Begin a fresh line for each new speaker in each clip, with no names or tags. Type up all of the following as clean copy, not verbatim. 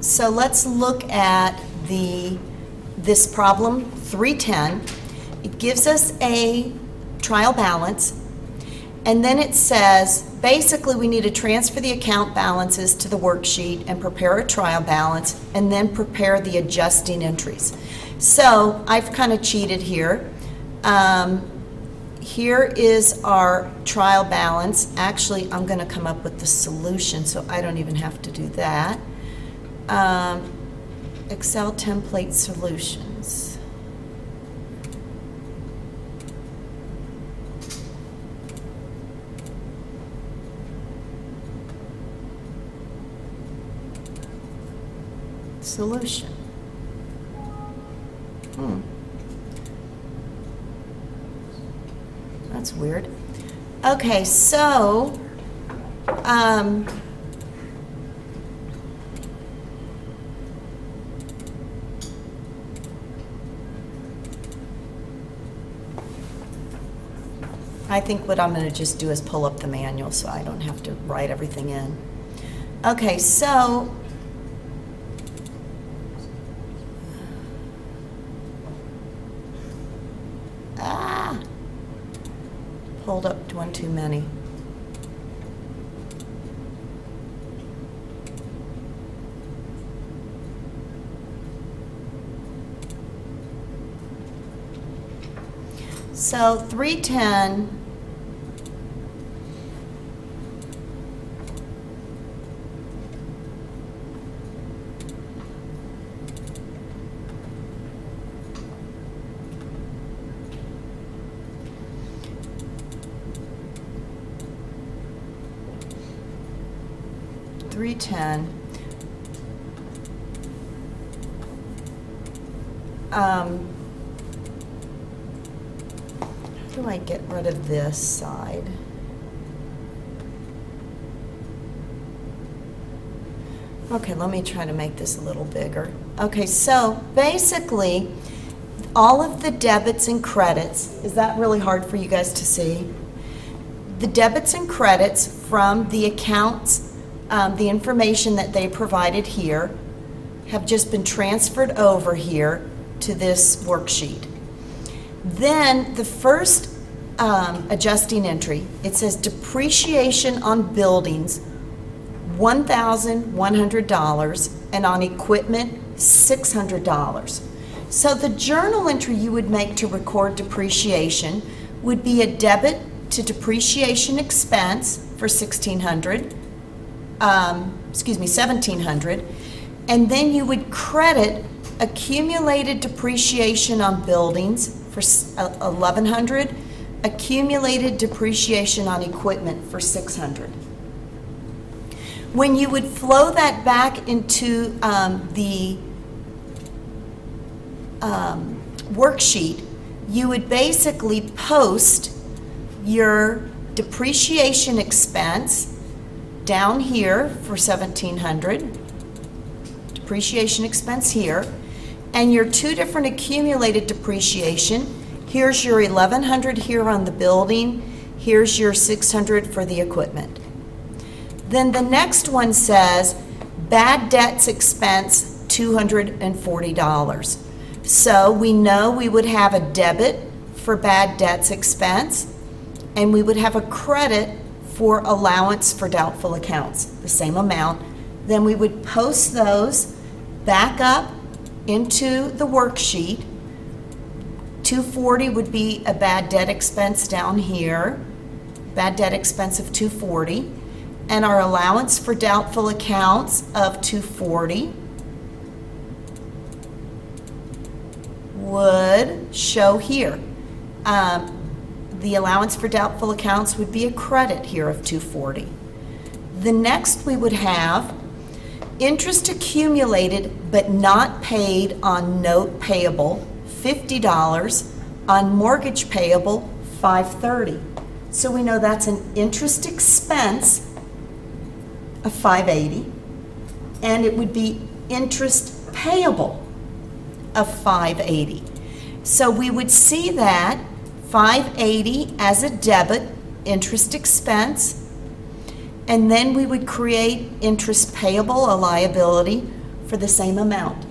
So let's look at this problem 310. It gives us a trial balance, and then it says basically we need to transfer the account balances to the worksheet and prepare a trial balance and then prepare the adjusting entries. So I've kind of cheated here. Here is our trial balance. Actually, I'm going to come up with the solution, so I don't even have to do that. Excel template solutions. Solution. That's weird. Okay, so I think what I'm going to just do is pull up the manual so I don't have to write everything in. Okay, so pulled up one too many. So 310 310 how do I get rid of this side? Okay, let me try to make this a little bigger. Okay, so basically all of the debits and credits, is that really hard for you guys to see? The debits and credits from the accounts, the information that they provided here, have just been transferred over here to this worksheet. Then the first adjusting entry, it says depreciation on buildings $1,100 and on equipment $600. So the journal entry you would make to record depreciation would be a debit to depreciation expense for $1,700, and then you would credit accumulated depreciation on buildings for $1,100, accumulated depreciation on equipment for $600. When you would flow that back into the worksheet, you would basically post your depreciation expense down here for $1,700, depreciation expense here, and your two different accumulated depreciation. Here's your $1,100 here on the building, here's your $600 for the equipment. Then the next one says bad debts expense $240. So we know we would have a debit for bad debts expense, and we would have a credit for allowance for doubtful accounts, the same amount. Then we would post those back up into the worksheet. $240 would be a bad debt expense down here, bad debt expense of $240, and our allowance for doubtful accounts of $240 would show here. The allowance for doubtful accounts would be a credit here of $240. The next we would have interest accumulated but not paid on note payable, $50, on mortgage payable, $530. So we know that's an interest expense of $580, and it would be interest payable of $580. So we would see that $580 as a debit interest expense, and then we would create interest payable, a liability, for the same amount.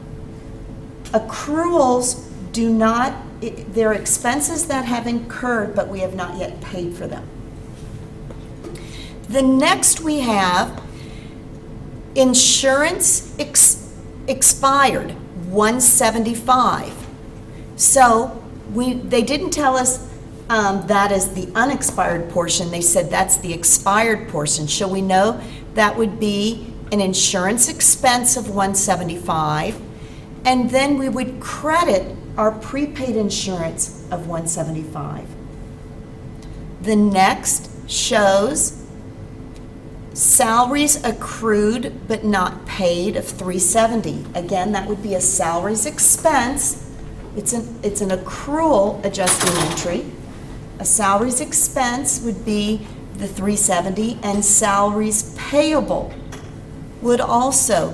Accruals do not, they're expenses that have incurred, but we have not yet paid for them. The next we have insurance expired, 175. So they didn't tell us that is the unexpired portion. They said that's the expired portion. So we know that would be an insurance expense of 175, and then we would credit our prepaid insurance of 175. The next shows salaries accrued but not paid of 370. Again, that would be a salaries expense. It's an accrual adjusting entry. A salaries expense would be the 370, and salaries payable would also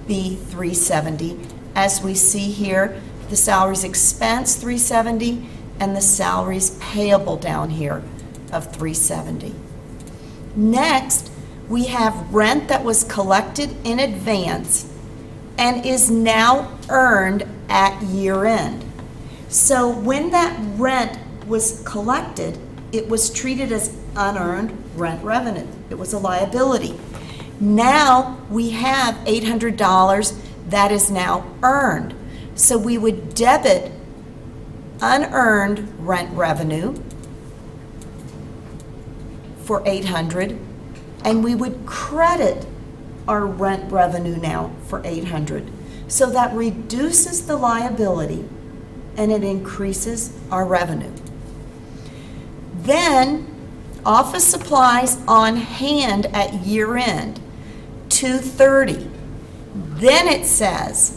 be 370. As we see here, the salaries expense 370 and the salaries payable down here of 370. Next, we have rent that was collected in advance and is now earned at year end. So when that rent was collected, it was treated as unearned rent revenue. It was a liability. Now we have $800 that is now earned. So we would debit unearned rent revenue for $800, and we would credit our rent revenue now for $800. So that reduces the liability and it increases our revenue. Then office supplies on hand at year end, 230. Then it says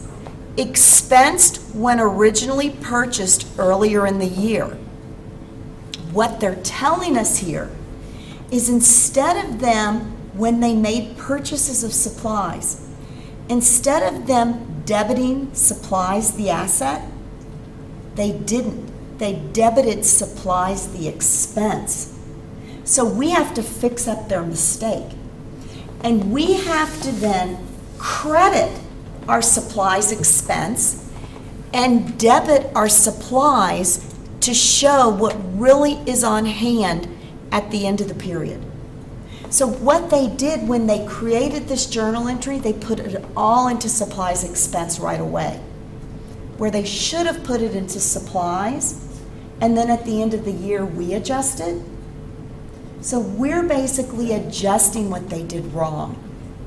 expensed when originally purchased earlier in the year. What they're telling us here is instead of them, when they made purchases of supplies, instead of them debiting supplies the asset, they didn't. They debited supplies the expense. So we have to fix up their mistake. And we have to then credit our supplies expense and debit our supplies to show what really is on hand at the end of the period. So what they did when they created this journal entry, they put it all into supplies expense right away, where they should have put it into supplies, and then at the end of the year we adjust it. So we're basically adjusting what they did wrong.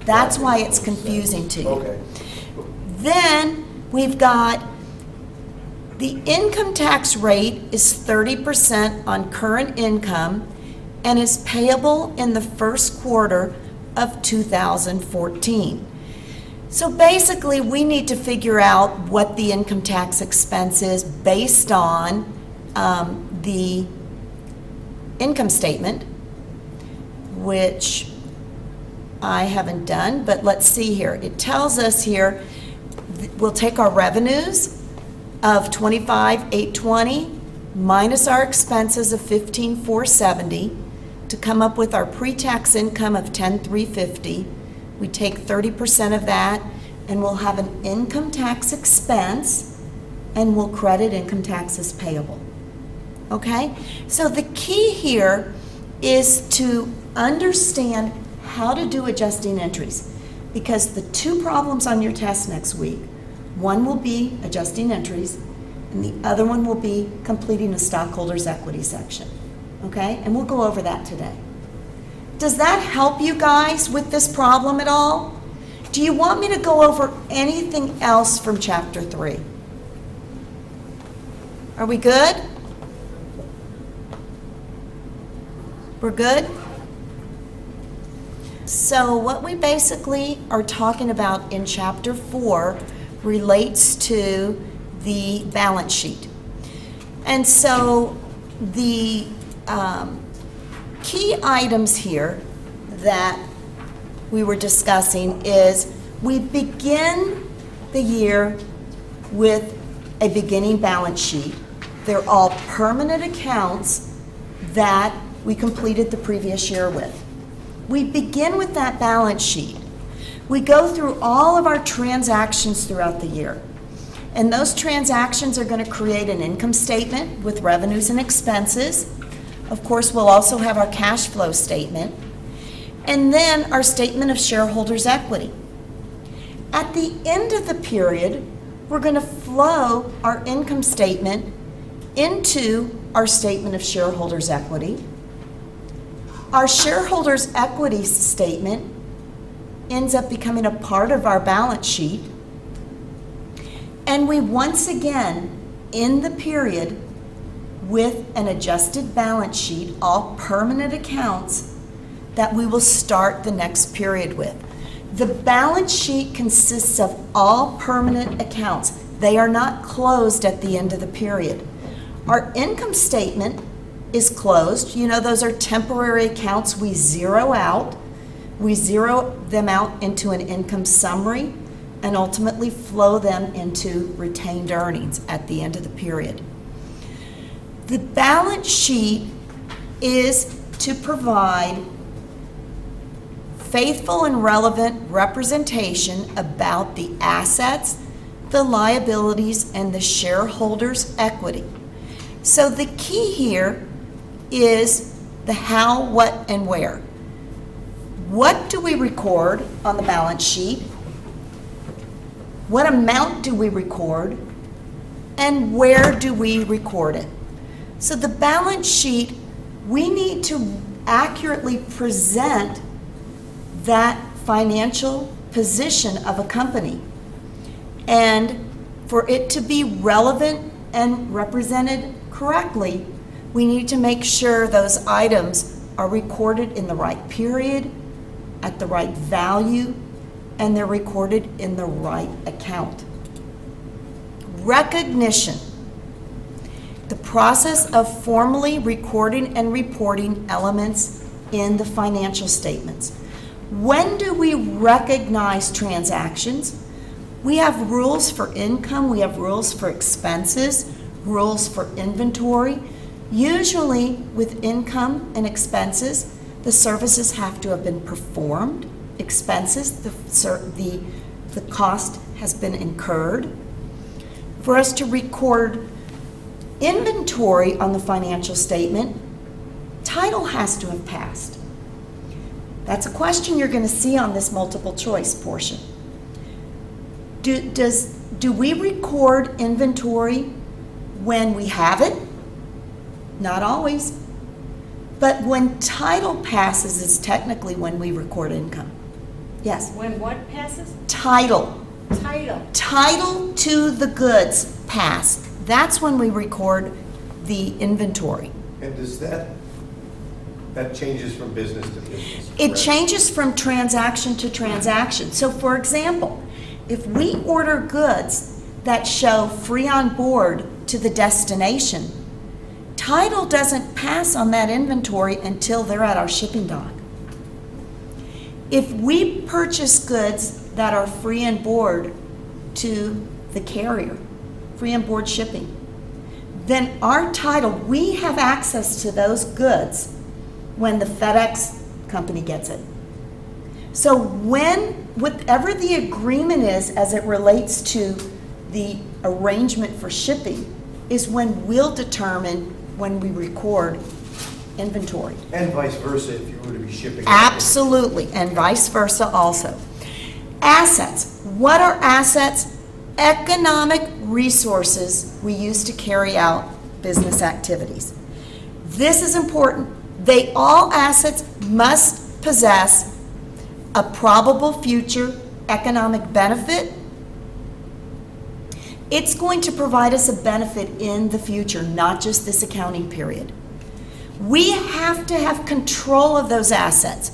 That's why it's confusing to you.
Okay.
Then we've got the income tax rate is 30% on current income and is payable in the first quarter of 2014. So basically, we need to figure out what the income tax expense is based on the income statement, which I haven't done, but let's see here. It tells us here, we'll take our revenues of $25,820 minus our expenses of $15,470 to come up with our pre-tax income of $10,350. We take 30% of that, and we'll have an income tax expense, and we'll credit income taxes payable. Okay? So the key here is to understand how to do adjusting entries, because the two problems on your test next week, one will be adjusting entries, and the other one will be completing the stockholders' equity section. Okay? And we'll go over that today. Does that help you guys with this problem at all? Do you want me to go over anything else from Chapter 3? Are we good? We're good? So what we basically are talking about in Chapter 4 relates to the balance sheet. And so the key items here that we were discussing is we begin the year with a beginning balance sheet. They're all permanent accounts that we completed the previous year with. We begin with that balance sheet, We go through all of our transactions throughout the year. And those transactions are going to create an income statement with revenues and expenses. Of course, we'll also have our cash flow statement. And then our statement of shareholders' equity. At the end of the period, we're going to flow our income statement into our statement of shareholders' equity. Our shareholders' equity statement ends up becoming a part of our balance sheet. And we once again end the period with an adjusted balance sheet, all permanent accounts that we will start the next period with. The balance sheet consists of all permanent accounts. They are not closed at the end of the period. Our income statement is closed. You know, those are temporary accounts we zero out. We zero them out into an income summary and ultimately flow them into retained earnings at the end of the period. The balance sheet is to provide faithful and relevant representation about the assets, the liabilities, and the shareholders' equity. So the key here is the how, what, and where. What do we record on the balance sheet? What amount do we record? And where do we record it? So the balance sheet, we need to accurately present that financial position of a company. And for it to be relevant and represented correctly, we need to make sure those items are recorded in the right period, at the right value, and they're recorded in the right account. Recognition. The process of formally recording and reporting elements in the financial statements. When do we recognize transactions? We have rules for income, we have rules for expenses, rules for inventory. Usually with income and expenses, the services have to have been performed. Expenses, the cost has been incurred. For us to record inventory on the financial statement, title has to have passed. That's a question you're going to see on this multiple choice portion. Do we record inventory when we have it? Not always. But when title passes is technically when we record income. Yes?
When what passes?
Title.
Title.
Title to the goods passed. That's when we record the inventory.
And does that changes from business to business?
It
correct?
changes from transaction to transaction. So for example, if we order goods that show free on board to the destination, title doesn't pass on that inventory until they're at our shipping dock. If we purchase goods that are free on board to the carrier, free on board shipping, then our title, we have access to those goods when the FedEx company gets it. So whatever the agreement is as it relates to the arrangement for shipping is when we'll determine when we record inventory.
And vice versa if you were to be shipping.
Absolutely, and vice versa also. Assets. What are assets? Economic resources we use to carry out business activities. This is important. All assets must possess a probable future economic benefit. It's going to provide us a benefit in the future, not just this accounting period. We have to have control of those assets.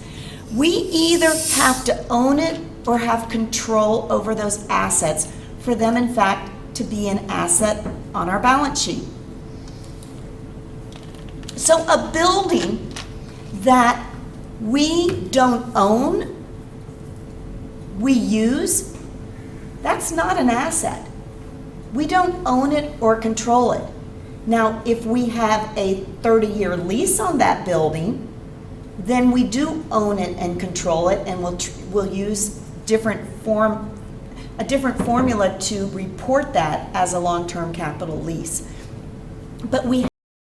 We either have to own it or have control over those assets for them, in fact, to be an asset on our balance sheet. So a building that we don't own, we use, that's not an asset. We don't own it or control it. Now, if we have a 30-year lease on that building, then we do own it and control it, and we'll use different a different formula to report that as a long-term capital lease. But we